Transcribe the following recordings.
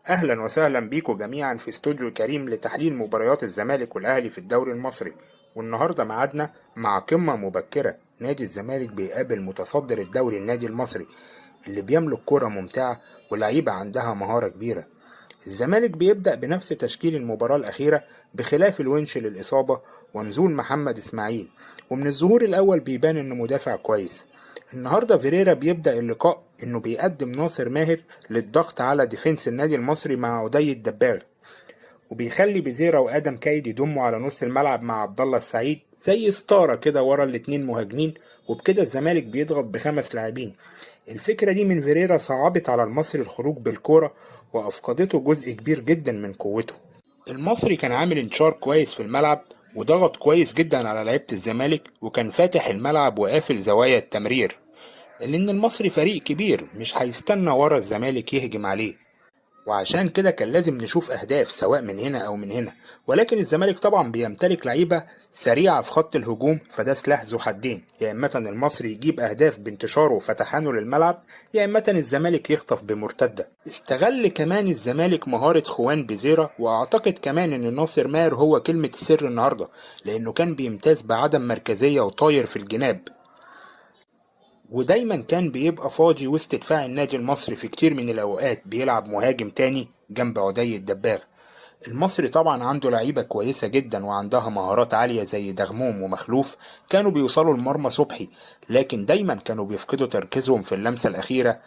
أهلا وسهلا بيكم جميعا في استوديو كريم لتحليل مباريات الزمالك والأهلي في الدوري المصري. والنهاردة ميعادنا مع قمة مبكرة. نادي الزمالك بيقابل متصدر الدوري النادي المصري اللي بيملك كرة ممتعة ولاعيبة عندها مهارة كبيرة. الزمالك بيبدأ بنفس تشكيل المباراة الأخيرة بخلاف الونش للإصابة ونزول محمد إسماعيل، ومن الظهور الأول بيبان إنه مدافع كويس. النهاردة فيريرا بيبدأ اللقاء إنه بيقدم ناصر ماهر للضغط على ديفنس النادي المصري مع عدي الدباغ، وبيخلي بيزيرا وآدم كايد يضموا على نص الملعب مع عبد الله السعيد زي ستارة كده ورا الاتنين مهاجمين، وبكده الزمالك بيضغط بخمس لاعبين. الفكرة دي من فيريرا صعبت على المصري الخروج بالكورة وأفقدته جزء كبير جدا من قوته. المصري كان عامل انشار كويس في الملعب وضغط كويس جدا على لعيبة الزمالك، وكان فاتح الملعب وقافل زوايا التمرير، لأن المصري فريق كبير مش هيستنى ورا الزمالك يهجم عليه، وعشان كده كان لازم نشوف أهداف سواء من هنا أو من هنا. ولكن الزمالك طبعا بيمتلك لعيبة سريعة في خط الهجوم، فده سلاح ذو حدين، يا إما المصري يجيب أهداف بانتشاره وفتحانه للملعب، يا إما الزمالك يخطف بمرتدة. استغل كمان الزمالك مهارة خوان بيزيرا، وأعتقد كمان إن ناصر ماهر هو كلمة السر النهاردة، لأنه كان بيمتاز بعدم مركزية وطاير في الجناب، ودايما كان بيبقى فاضي وسط دفاع النادي المصري في كتير من الأوقات بيلعب مهاجم تاني جنب عدي الدباغ. المصري طبعا عنده لعيبة كويسة جدا وعندها مهارات عالية زي دغموم ومخلوف، كانوا بيوصلوا لمرمى صبحي، لكن دايما كانوا بيفقدوا تركيزهم في اللمسة الأخيرة،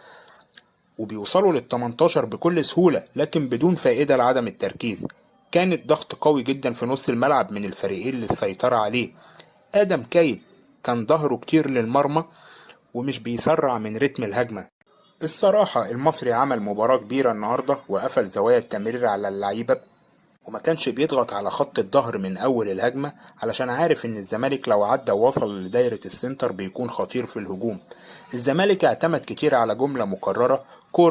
وبيوصلوا لل18 بكل سهولة لكن بدون فائدة لعدم التركيز. كان الضغط قوي جدا في نص الملعب من الفريقين للسيطرة عليه. آدم كايد كان ظهره كتير للمرمى ومش بيسرع من رتم الهجمة. الصراحة المصري عمل مباراة كبيرة النهاردة وقفل زوايا التمرير على اللعيبة، وما كانش بيضغط على خط الظهر من أول الهجمة علشان عارف إن الزمالك لو عدى ووصل لدايرة السنتر بيكون خطير في الهجوم. الزمالك اعتمد كتير على جملة مكررة: كورة